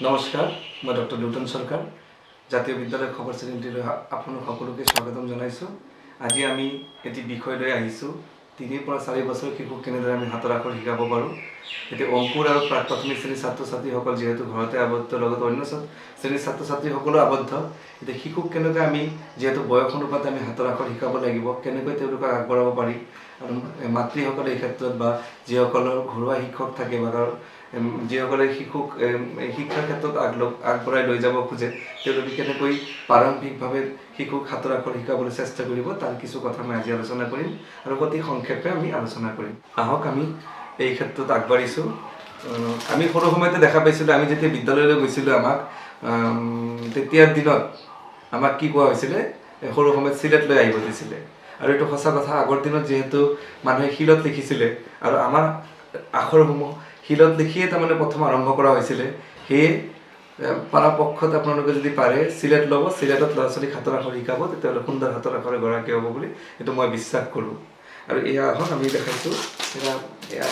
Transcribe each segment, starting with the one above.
নমস্কাৰ, মই doctor Luton সৰকাৰ জাতীয় বিদ্যালয় খবৰ চেনেলটিলৈ আপোনালোক সকলোকে স্বাগতম জনাইছোঁ। আজি আমি এটি বিষয় লৈ আহিছোঁ, 3 পৰা 4 বছৰ শিশুক কেনেদৰে আমি হাতৰ আখৰ শিকাব পাৰোঁ। এতিয়া অংকুৰ আৰু প্ৰাক প্ৰাথমিক শ্ৰেণীৰ ছাত্ৰ ছাত্ৰীসকল যিহেতু ঘৰতে আবদ্ধ, লগত অন্য শ্ৰেণীৰ ছাত্ৰ ছাত্ৰীসকলো আবদ্ধ। এতিয়া শিশুক কেনেকৈ আমি যিহেতু বয়স অনুপাতে আমি হাতৰ আখৰ শিকাব লাগিব, কেনেকৈ তেওঁলোকক আগবঢ়াব পাৰি, আৰু মাতৃসকলে এই ক্ষেত্ৰত বা যিসকলৰ ঘৰুৱা শিক্ষক থাকে বা যিসকলে শিশুক শিক্ষাৰ ক্ষেত্ৰত আগবঢ়াই লৈ যাব খোজে, তেওঁলোকে কেনেকৈ প্ৰাৰম্ভিকভাৱে শিশুক হাতৰ আখৰ শিকাবলৈ চেষ্টা কৰিব, তাৰ কিছু কথা মই আজি আলোচনা কৰিম আৰু অতি সংক্ষেপে আমি আলোচনা কৰিম। আহক আমি এই ক্ষেত্ৰত আগবাঢ়িছোঁ। আমি সৰু সময়তে দেখা পাইছিলোঁ, আমি যেতিয়া বিদ্যালয়লৈ গৈছিলোঁ, আমাক তেতিয়াৰ দিনত আমাক কি কোৱা হৈছিলে, সৰু সময়ত চিলেট লৈ আহিব দিছিলে। আৰু এইটো সঁচা কথা, আগৰ দিনত যিহেতু মানুহে শিলত লিখিছিলে আৰু আমাৰ আখৰসমূহ শিলত লিখিয়ে তাৰমানে প্ৰথম আৰম্ভ কৰা হৈছিলে। সেয়ে পৰাপক্ষত আপোনালোকে যদি পাৰে চিলেট ল'ব, চিলেটত ল'ৰা ছোৱালীক হাতৰ আখৰ শিকাব, তেতিয়াহ'লে সুন্দৰ হাতৰ আখৰে গৰাকী হ'ব বুলি এইটো মই বিশ্বাস কৰোঁ। আৰু এয়া আহক আমি দেখাইছোঁ, এয়া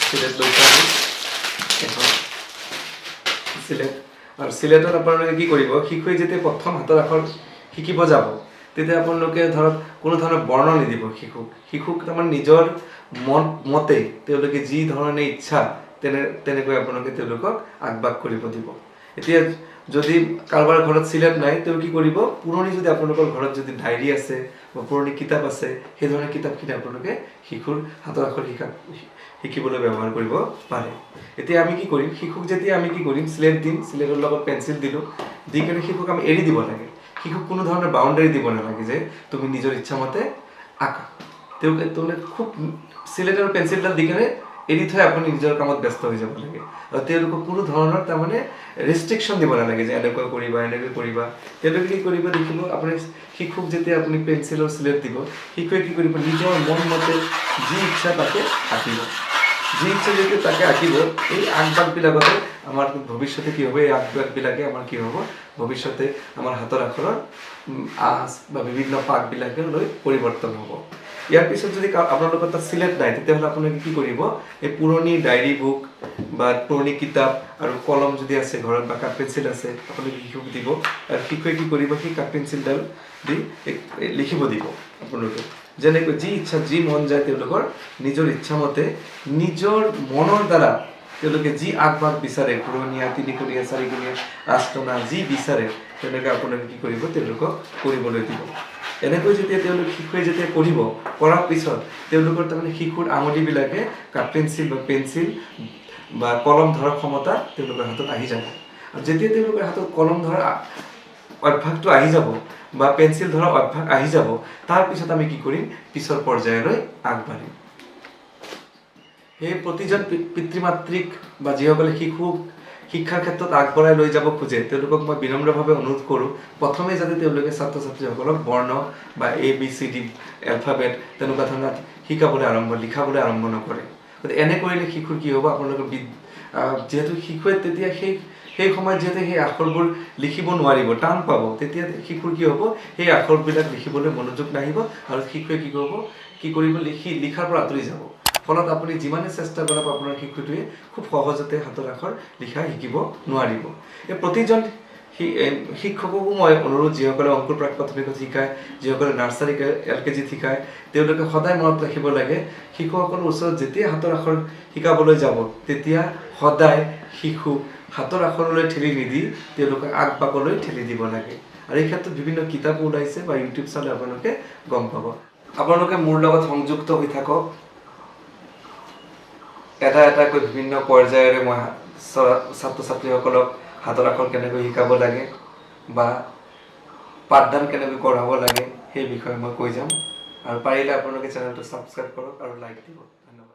চিলেট লৈ এখন চিলেট। আৰু চিলেটত আপোনালোকে কি কৰিব, শিশুৱে যেতিয়া প্ৰথম হাতৰ আখৰ শিকিব যাব, তেতিয়া আপোনালোকে ধৰক কোনো ধৰণৰ বৰ্ণ নিদিব শিশুক তাৰমানে নিজৰ মতে তেওঁলোকে যি ধৰণে ইচ্ছা তেনেকৈ আপোনালোকে তেওঁলোকক আগবাগ কৰিব দিব। এতিয়া যদি কাৰোবাৰ ঘৰত চিলেট নাই, তেওঁ কি কৰিব, পুৰণি যদি আপোনালোকৰ ঘৰত যদি ডায়েৰী আছে বা পুৰণি কিতাপ আছে, সেই ধৰণৰ কিতাপখিনি আপোনালোকে শিশুৰ হাতৰ আখৰ শিকিবলৈ ব্যৱহাৰ কৰিব পাৰে। এতিয়া আমি কি কৰিম, শিশুক যেতিয়া আমি কি কৰিম, চিলেট দিম, চিলেটৰ লগত পেঞ্চিল দিলোঁ, দি কিনে শিশুক আমি এৰি দিব লাগে। শিশুক কোনো ধৰণৰ বাউণ্ডাৰী দিব নালাগে যে তুমি নিজৰ ইচ্ছামতে আঁকা। তেওঁলোকে খুব চিলেট আৰু পেঞ্চিলডাল দি কিনে এৰি থৈ আপুনি নিজৰ কামত ব্যস্ত হৈ যাব লাগে। আৰু তেওঁলোকক কোনো ধৰণৰ তাৰমানে ৰেষ্ট্ৰিকশ্যন দিব নালাগে যে এনেকৈ কৰিবা। তেওঁলোকে কি কৰিব, দেখিব আপুনি শিশুক যেতিয়া আপুনি পেঞ্চিল আৰু চিলেট দিব, শিশুৱে কি কৰিব, নিজৰ মন মতে যি ইচ্ছা তাকে আঁকিব। যি ইচ্ছা যেতিয়া তাকে আঁকিব, এই আগবাগবিলাকতে আমাৰ ভৱিষ্যতে কি হ'ব, এই আগবাগবিলাকে আমাৰ কি হ'ব, ভৱিষ্যতে আমাৰ হাতৰ আখৰৰ আঁচ বা বিভিন্ন পাকবিলাকে লৈ পৰিৱৰ্তন হ'ব। ইয়াৰ পিছত যদি আপোনালোকৰ তাত চিলেট নাই, তেতিয়াহ'লে আপোনালোকে কি কৰিব, এই পুৰণি ডায়েৰী বুক বা পুৰণি কিতাপ আৰু কলম যদি আছে ঘৰত বা কাঠ পেঞ্চিল আছে, আপোনালোকে শিশুক দিব। আৰু শিশুৱে কি কৰিব, সেই কাঠ পেঞ্চিলডাল দি লিখিব দিব আপোনালোকে। যেনেকৈ যি ইচ্ছা, যি মন যায়, তেওঁলোকৰ নিজৰ ইচ্ছামতে নিজৰ মনৰ দ্বাৰা তেওঁলোকে যি আগবাগ বিচাৰে, পুৰণীয়া, 3-কোণীয়া, 4-কোণীয়া, আস্তনা যি বিচাৰে, তেনেকৈ আপোনালোকে কি কৰিব, তেওঁলোকক কৰিবলৈ দিব। এনেকৈ যেতিয়া শিশুৱে যেতিয়া কৰিব, কৰাৰ পিছত তেওঁলোকৰ তাৰমানে শিশুৰ আঙুলিবিলাকে কাঠ পেঞ্চিল বা পেঞ্চিল বা কলম ধৰাৰ ক্ষমতা তেওঁলোকৰ হাতত আহি যাব। আৰু যেতিয়া তেওঁলোকৰ হাতত কলম ধৰাৰ অভ্যাসটো আহি যাব বা পেঞ্চিল ধৰাৰ অভ্যাস আহি যাব, তাৰপিছত আমি কি কৰিম, পিছৰ পৰ্যায়লৈ আগবাঢ়িম। সেই প্ৰতিজন পিতৃ মাতৃক বা যিসকলে শিশুক শিক্ষাৰ ক্ষেত্ৰত আগবঢ়াই লৈ যাব খোজে, তেওঁলোকক মই বিনম্ৰভাৱে অনুৰোধ কৰোঁ, প্ৰথমে যাতে তেওঁলোকে ছাত্ৰ ছাত্ৰীসকলক বৰ্ণ বা ABCD এলফাবেট তেনেকুৱা ধৰণৰ লিখাবলৈ আৰম্ভ নকৰে। গতিকে এনে কৰিলে শিশুৰ কি হ'ব, আপোনালোকৰ যিহেতু শিশুৱে তেতিয়া সেই সময়ত যিহেতু সেই আখৰবোৰ লিখিব নোৱাৰিব, টান পাব, তেতিয়া শিশুৰ কি হ'ব, সেই আখৰবিলাক লিখিবলৈ মনোযোগ নাহিব আৰু শিশুৱে কি কৰিব, লিখাৰ পৰা আঁতৰি যাব। ফলত আপুনি যিমানে চেষ্টা কৰক, আপোনাৰ শিশুটোৱে খুব সহজতে হাতৰ আখৰ লিখা শিকিব নোৱাৰিব। এই প্ৰতিজন শিক্ষককো মই অনুৰোধ, যিসকলে অংকুৰ প্ৰাক প্ৰাথমিকত শিকায়, যিসকলে নাৰ্চাৰী LKG শিকায়, তেওঁলোকে সদায় মনত ৰাখিব লাগে, শিশুসকলৰ ওচৰত যেতিয়া হাতৰ আখৰ শিকাবলৈ যাব, তেতিয়া সদায় শিশুক হাতৰ আখৰলৈ ঠেলি নিদি তেওঁলোকক আগবাগলৈ ঠেলি দিব লাগে। আৰু এই ক্ষেত্ৰত বিভিন্ন কিতাপো ওলাইছে বা ইউটিউব চালে আপোনালোকে গম পাব। আপোনালোকে মোৰ লগত সংযুক্ত হৈ থাকক। এটাকৈ বিভিন্ন পৰ্যায়েৰে মই ছাত্ৰ ছাত্ৰীসকলক হাতৰ আখৰ কেনেকৈ শিকাব লাগে বা পাঠদান কেনেকৈ কৰাব লাগে, সেই বিষয়ে মই কৈ যাম। আৰু পাৰিলে আপোনালোকে চেনেলটো ছাবস্ক্ৰাইব কৰক আৰু লাইক দিব। ধন্যবাদ।